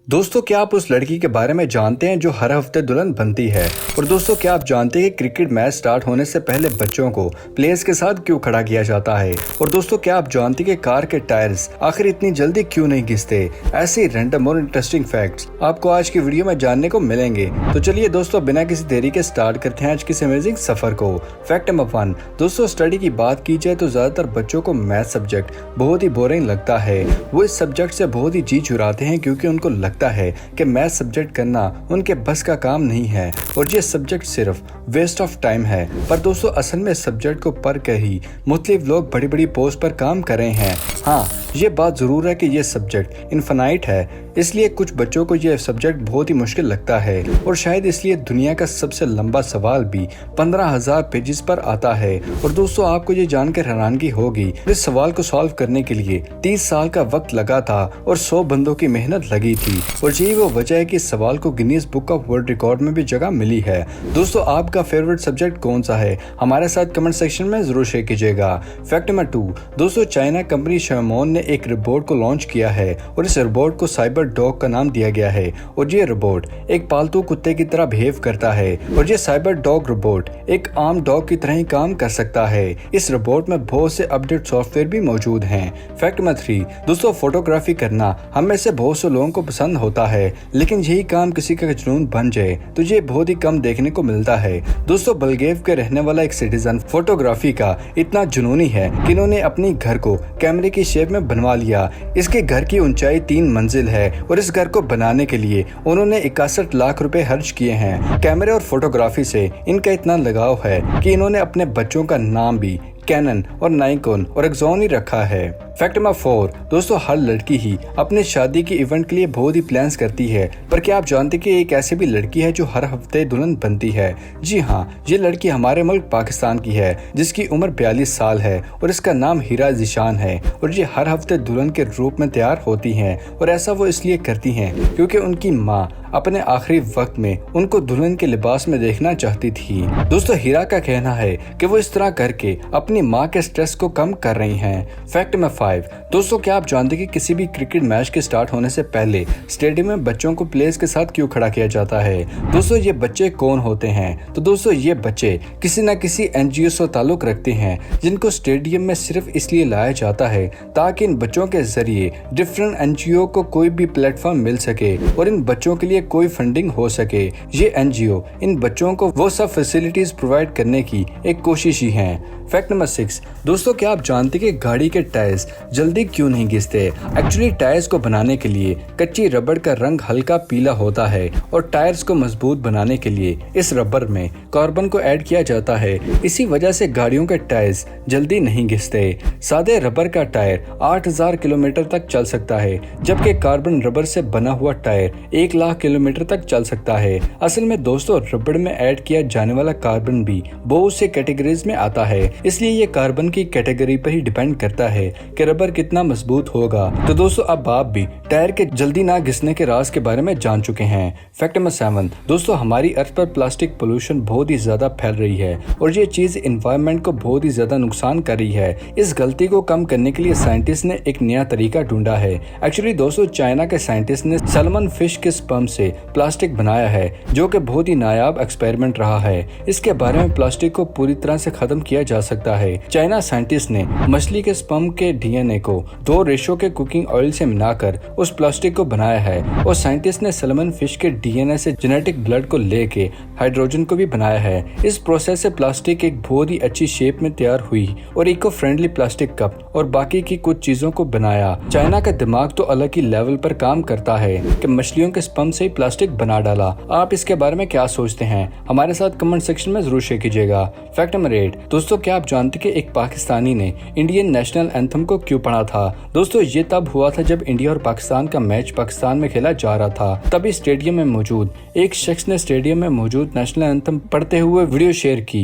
दोस्तों, क्या आप उस लड़की के बारे में जानते हैं जो हर हफ्ते दुल्हन बनती है? और दोस्तों, क्या आप जानते हैं कि क्रिकेट मैच स्टार्ट होने से पहले बच्चों को प्लेयर्स के साथ क्यों खड़ा किया जाता है? और दोस्तों, क्या आप जानते हैं कि कार के टायर्स आखिर इतनी जल्दी क्यों नहीं घिसते? ऐसे ही रैंडम और इंटरेस्टिंग फैक्ट्स आपको आज की वीडियो में जानने को मिलेंगे। तो चलिए दोस्तों, बिना किसी देरी के स्टार्ट करते हैं आज की इस अमेजिंग सफर को। Fact number 1। दोस्तों, स्टडी की बात की जाए तो ज्यादातर बच्चों को मैथ सब्जेक्ट बहुत ही बोरिंग लगता है। वो इस सब्जेक्ट से बहुत ही जी चुराते हैं क्योंकि उनको लगता है कि मैथ सब्जेक्ट करना उनके बस का काम नहीं है और ये सब्जेक्ट सिर्फ वेस्ट ऑफ टाइम है। पर दोस्तों, असल में सब्जेक्ट को पढ़ कर ही मुख्तलिफ लोग बड़ी बड़ी पोस्ट पर काम कर रहे हैं। हाँ, ये बात जरूर है कि ये सब्जेक्ट इनफाइनाइट है, इसलिए कुछ बच्चों को यह सब्जेक्ट बहुत ही मुश्किल लगता है और शायद इसलिए दुनिया का सबसे लंबा सवाल भी 15,000 पेजेस पर आता है। और दोस्तों, आपको ये जानकर हैरानगी होगी, इस सवाल को सॉल्व करने के लिए 30 साल का वक्त लगा था और 100 बंदों की मेहनत लगी थी। और यही वो वजह है कि इस सवाल को Guinness book of world record में भी जगह मिली है। दोस्तों, आपका फेवरेट सब्जेक्ट कौन सा है? हमारे साथ कमेंट सेक्शन में जरूर शेयर कीजिएगा। Fact number 2। दोस्तों, चाइना कंपनी शाओमी ने एक रोबोट को लॉन्च किया है और इस रोबोट को साइबर डॉग का नाम दिया गया है। और ये रोबोट एक पालतू कुत्ते की तरह बिहेव करता है और ये साइबर डॉग रोबोट एक आम डॉग की तरह ही काम कर सकता है। इस रोबोट में बहुत से अपडेट सॉफ्टवेयर भी मौजूद हैं। Fact number 3। दोस्तों, फोटोग्राफी करना हम में से बहुत से लोगों को पसंद होता है, लेकिन यही काम किसी का जुनून बन जाए तो ये बहुत ही कम देखने को मिलता है। दोस्तों, बलगेव के रहने वाला एक सिटीजन फोटोग्राफी का इतना जुनूनी है कि इन्होंने अपनी घर को कैमरे की शेप में बनवा लिया। इसके घर की ऊंचाई 3 मंजिल है और इस घर को बनाने के लिए उन्होंने 61 लाख रुपए खर्च किए हैं। कैमरे और फोटोग्राफी से इनका इतना लगाव है कि इन्होंने अपने बच्चों का नाम भी कैनन और नाइकॉन और एक्सॉन ही रखा है। Fact number 4। दोस्तों, हर लड़की ही अपने शादी के इवेंट के लिए बहुत ही प्लान्स करती है, पर क्या आप जानते हैं कि एक ऐसी भी लड़की है जो हर हफ्ते दुल्हन बनती है? जी हाँ, ये लड़की हमारे मुल्क पाकिस्तान की है जिसकी उम्र 42 साल है और इसका नाम हीरा ज़ीशान है। और ये हर हफ्ते दुल्हन के रूप में तैयार होती हैं और ऐसा वो इसलिए करती हैं क्योंकि उनकी माँ अपने आखिरी वक्त में उनको दुल्हन के लिबास में देखना चाहती थी। दोस्तों, हीरा का कहना है कि वो इस तरह करके अपनी माँ के स्ट्रेस को कम कर रही हैं। Fact number 5। दोस्तों, क्या आप जानते हैं कि किसी भी क्रिकेट मैच के स्टार्ट होने से पहले स्टेडियम में बच्चों को प्लेयर्स के साथ क्यों खड़ा किया जाता है? दोस्तों, ये बच्चे कौन होते हैं? तो दोस्तों, ये बच्चे किसी न किसी NGO से ताल्लुक रखते हैं जिनको स्टेडियम में सिर्फ इसलिए लाया जाता है ताकि इन बच्चों के जरिए डिफरेंट NGO को कोई भी प्लेटफॉर्म मिल सके और इन बच्चों के लिए कोई फंडिंग हो सके। ये NGO इन बच्चों को वो सब फैसिलिटीज प्रोवाइड करने की एक कोशिश ही है। Fact number 6। दोस्तों, क्या आप जानते हैं कि गाड़ी के टायर्स जल्दी क्यों नहीं घिसते? एक्चुअली टायर्स को बनाने के लिए कच्ची रबड़ का रंग हल्का पीला होता है और टायर्स को मजबूत बनाने के लिए इस रबड़ में कार्बन को ऐड किया जाता है। इसी वजह से गाड़ियों के टायर्स जल्दी नहीं घिसते। सादे रबड़ का टायर 8000 किलोमीटर तक चल सकता है, जबकि कार्बन रबड़ से बना हुआ टायर 1 लाख किलोमीटर तक चल सकता है। असल में दोस्तों, रबड़ में ऐड किया जाने वाला कार्बन भी बहुत से कैटेगरीज में आता है, इसलिए ये कार्बन की कैटेगरी पर ही डिपेंड करता है कि रबर कितना मजबूत होगा। तो दोस्तों, अब आप भी टायर के जल्दी ना घिसने के राज के बारे में जान चुके हैं। Fact number 7। दोस्तों, हमारी अर्थ पर प्लास्टिक पोल्यूशन बहुत ही ज्यादा फैल रही है और ये चीज एनवायरनमेंट को बहुत ही ज्यादा नुकसान कर रही है। इस गलती को कम करने के लिए साइंटिस्ट ने एक नया तरीका ढूंढा है। एक्चुअली दोस्तों, चाइना के साइंटिस्ट ने सैल्मन फिश के स्पर्म से प्लास्टिक बनाया है जो कि बहुत ही नायाब एक्सपेरिमेंट रहा है। इसके बारे में प्लास्टिक को पूरी तरह से खत्म किया जा सकता है। चाइना साइंटिस्ट ने मछली के स्पर्म के DNA को 2 रेशो के कुकिंग ऑयल से मिलाकर उस प्लास्टिक को बनाया है और साइंटिस्ट ने सैल्मन फिश के DNA से जेनेटिक ब्लड को लेके हाइड्रोजन को भी बनाया है। इस प्रोसेस से प्लास्टिक एक बहुत ही अच्छी शेप में तैयार हुई और इको फ्रेंडली प्लास्टिक कप और बाकी की कुछ चीजों को बनाया। चाइना का दिमाग तो अलग ही लेवल पर काम करता है कि मछलियों के स्पर्म से ही प्लास्टिक बना डाला। आप इसके बारे में क्या सोचते हैं? हमारे साथ कमेंट सेक्शन में जरूर शेयर कीजिएगा। Fact number 8। दोस्तों, क्या आप जानते कि एक पाकिस्तानी ने इंडियन नेशनल एंथम को क्यों पढ़ा था? दोस्तों, ये तब हुआ था जब इंडिया और पाकिस्तान का मैच पाकिस्तान में खेला जा रहा था। तभी स्टेडियम में मौजूद एक शख्स ने स्टेडियम में मौजूद नेशनल एंथम पढ़ते हुए वीडियो शेयर की।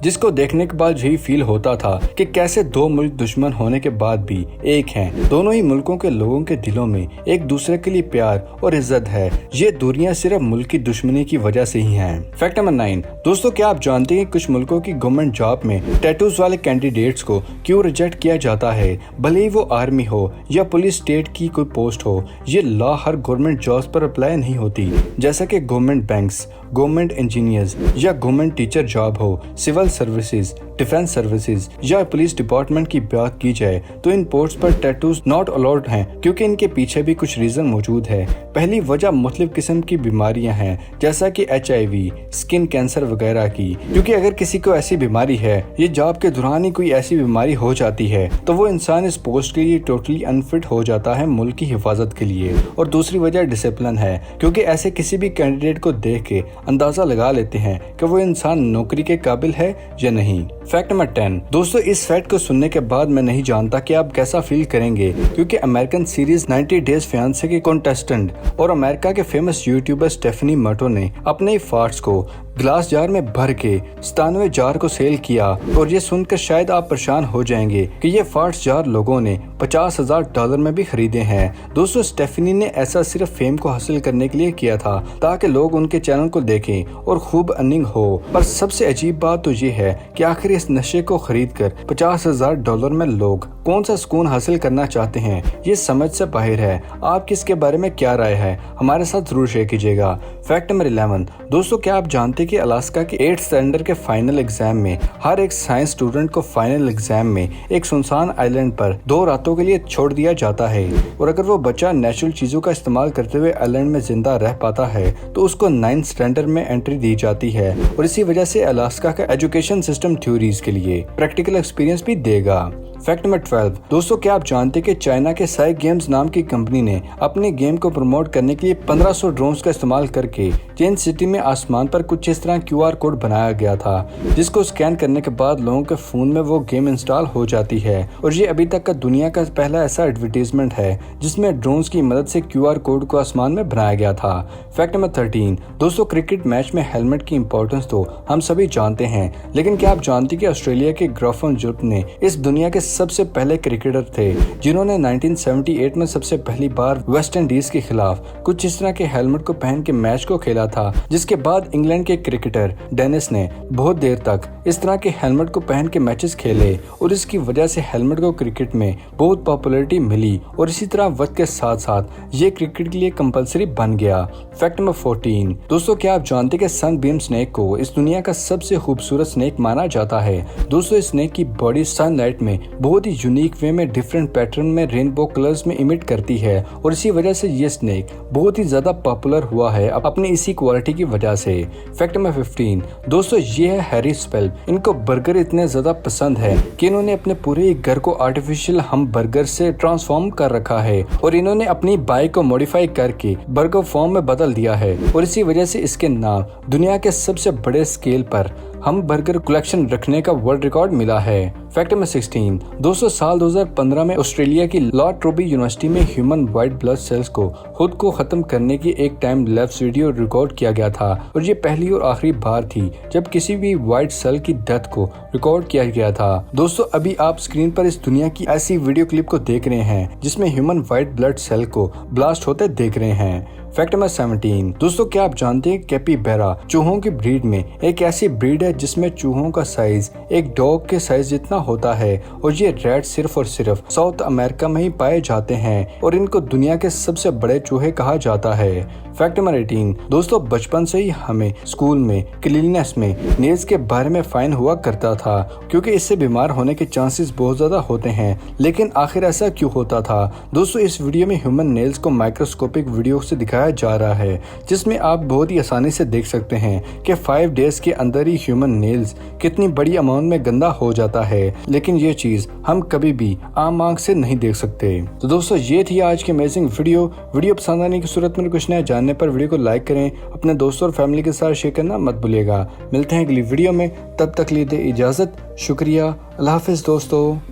जिसको देखने के बाद यही फील होता था कि कैसे दो मुल्क दुश्मन होने के बाद भी एक हैं। दोनों ही मुल्कों के लोगों के दिलों में एक दूसरे के लिए प्यार और इज्जत है। ये दूरियां सिर्फ मुल्क की दुश्मनी की वजह से ही हैं। Fact number 9। दोस्तों, क्या आप जानते हैं कुछ मुल्कों की गवर्नमेंट जॉब में टैटूज वाले कैंडिडेट्स को क्यों रिजेक्ट किया जाता है? भले ही वो आर्मी हो या पुलिस स्टेट की कोई पोस्ट हो, ये लॉ हर गवर्नमेंट जॉब्स पर अप्लाई नहीं होती। जैसा कि गवर्नमेंट बैंक्स, गवर्नमेंट इंजीनियर्स या गवर्नमेंट टीचर जॉब हो, सिविल सर्विसेज, डिफेंस सर्विसेज या पुलिस डिपार्टमेंट की बात की जाए तो इन पोस्ट पर टैटूज नॉट अलाउड हैं, क्योंकि इनके पीछे भी कुछ रीजन मौजूद है। पहली वजह मुख्तलिफ किस्म की बीमारियां हैं, जैसा कि HIV, स्किन कैंसर वगैरह की, क्योंकि अगर किसी को ऐसी बीमारी है, ये जॉब के दौरान ही कोई ऐसी बीमारी हो जाती है, तो वो इंसान इस पोस्ट के लिए टोटली अनफिट हो जाता है मुल्क की हिफाजत के लिए। और दूसरी वजह डिसिप्लिन है, क्योंकि ऐसे किसी भी कैंडिडेट को देख के अंदाजा लगा लेते हैं कि वो इंसान नौकरी के काबिल है या नहीं। Fact number 10। दोस्तों, इस फैक्ट को सुनने के बाद मैं नहीं जानता कि आप कैसा फील करेंगे, क्योंकि अमेरिकन सीरीज 90 डेज फियांसे के कंटेस्टेंट और अमेरिका के फेमस यूट्यूबर स्टेफनी मर्टो ने अपने फार्ट्स को ग्लास जार में भर के 97 जार को सेल किया। और ये सुनकर शायद आप परेशान हो जाएंगे कि ये फार्ट्स जार लोगों ने $50,000 में भी खरीदे हैं। दोस्तों, स्टेफनी ने ऐसा सिर्फ फेम को हासिल करने के लिए किया था, ताकि लोग उनके चैनल को देखें और खूब अर्निंग हो। पर सबसे अजीब बात तो ये है कि आखिर इस नशे को खरीद कर $50,000 में लोग कौन सा सुकून हासिल करना चाहते हैं, ये समझ से बाहर है। आपकी इसके बारे में क्या राय है, हमारे साथ जरूर शेयर कीजिएगा। Fact number 11। दोस्तों, क्या आप जानते कि अलास्का के 8th स्टैंडर्ड के फाइनल एग्जाम में हर एक साइंस स्टूडेंट को फाइनल एग्जाम में एक सुनसान आइलैंड पर 2 रातों के लिए छोड़ दिया जाता है, और अगर वो बच्चा नेचुरल चीजों का इस्तेमाल करते हुए आइलैंड में जिंदा रह पाता है तो उसको 9th स्टैंडर्ड में एंट्री दी जाती है। और इसी वजह से अलास्का का एजुकेशन सिस्टम थ्योरीज के लिए प्रैक्टिकल एक्सपीरियंस भी देगा। Fact number 12। दोस्तों, क्या आप जानते कि चाइना के साई गेम्स नाम की कंपनी ने अपने गेम को प्रमोट करने के लिए 1500 ड्रोन्स का इस्तेमाल करके चेन सिटी में आसमान पर कुछ इस तरह QR कोड बनाया गया था, जिसको स्कैन करने के बाद लोगों के फोन में वो गेम इंस्टॉल हो जाती है। और ये अभी तक का दुनिया का पहला ऐसा एडवर्टीजमेंट है जिसमें ड्रोन्स की मदद से QR कोड को आसमान में बनाया गया था। Fact number 13। दोस्तों, क्रिकेट मैच में हेलमेट की इंपॉर्टेंस तो हम सभी जानते हैं, लेकिन क्या आप जानते कि ऑस्ट्रेलिया के ग्राफन जुर्प ने इस दुनिया के सबसे पहले क्रिकेटर थे जिन्होंने 1978 में सबसे पहली बार वेस्ट इंडीज के खिलाफ कुछ इस तरह के हेलमेट को पहन के मैच को खेला था, जिसके बाद इंग्लैंड के क्रिकेटर डेनिस ने बहुत देर तक इस तरह के हेलमेट को पहन के मैचेस खेले, और इसकी वजह से हेलमेट को क्रिकेट में बहुत पॉपुलैरिटी मिली। और इसी तरह वक्त के साथ साथ ये क्रिकेट के लिए कंपलसरी बन गया। Fact number 14। दोस्तों, क्या आप जानते कि सनबीम स्नेक को इस दुनिया का सबसे खूबसूरत स्नेक माना जाता है? दोस्तों, इस स्नेक की बॉडी सनलाइट में बहुत ही यूनिक वे में डिफरेंट पैटर्न में रेनबो कलर्स में इमिट करती है, और इसी वजह से ये स्नेक बहुत ही ज्यादा पॉपुलर हुआ है अपनी इसी क्वालिटी की वजह से। Fact number 15। दोस्तों, ये है हैरी स्पेल। इनको बर्गर इतने ज्यादा पसंद है कि इन्होंने अपने पूरे घर को आर्टिफिशियल हम बर्गर से ट्रांसफॉर्म कर रखा है, और इन्होंने अपनी बाइक को मॉडिफाई करके बर्गर फॉर्म में बदल दिया है, और इसी वजह से इसके नाम दुनिया के सबसे बड़े स्केल पर हम बर्गर कलेक्शन रखने का वर्ल्ड रिकॉर्ड मिला है। Fact number 16। दोस्तों, साल 2015 में ऑस्ट्रेलिया की लॉर्ड ट्रोबी यूनिवर्सिटी में ह्यूमन व्हाइट ब्लड सेल्स को खुद को खत्म करने की एक टाइम लैप्स वीडियो रिकॉर्ड किया गया था, और ये पहली और आखिरी बार थी जब किसी भी व्हाइट सेल की डेथ को रिकॉर्ड किया गया था। दोस्तों, अभी आप स्क्रीन पर इस दुनिया की ऐसी वीडियो क्लिप को देख रहे हैं जिसमें ह्यूमन व्हाइट ब्लड सेल को ब्लास्ट होते देख रहे हैं। Fact number 17। दोस्तों, क्या आप जानते हैं कैपिबैरा चूहों की ब्रीड में एक ऐसी ब्रीड है जिसमें चूहों का साइज एक डॉग के साइज जितना होता है, और ये रैट सिर्फ और सिर्फ साउथ अमेरिका में ही पाए जाते हैं, और इनको दुनिया के सबसे बड़े चूहे कहा जाता है। Fact number 18। दोस्तों, बचपन से ही हमें स्कूल में क्लीननेस में नेल्स के बारे में फाइन हुआ करता था, क्योंकि इससे बीमार होने के चांसेस बहुत ज्यादा होते हैं, लेकिन आखिर ऐसा क्यों होता था? दोस्तों, इस वीडियो में ह्यूमन नेल्स को माइक्रोस्कोपिक वीडियो से दिखाया जा रहा है, जिसमें आप बहुत ही आसानी से देख सकते हैं कि 5 डेज के अंदर ही ह्यूमन नेल्स कितनी बड़ी अमाउंट में गंदा हो जाता है, लेकिन ये चीज हम कभी भी आम आंख से नहीं देख सकते। तो दोस्तों, ये थी आज की अमेजिंग वीडियो पसंद आने की सूरत में कुछ नया जानने पर वीडियो को लाइक करें, अपने दोस्तों और फैमिली के साथ शेयर करना मत भूलिएगा। मिलते हैं अगली वीडियो में, तब तक लिए दे इजाजत। शुक्रिया। अल्लाह हाफिज दोस्तों।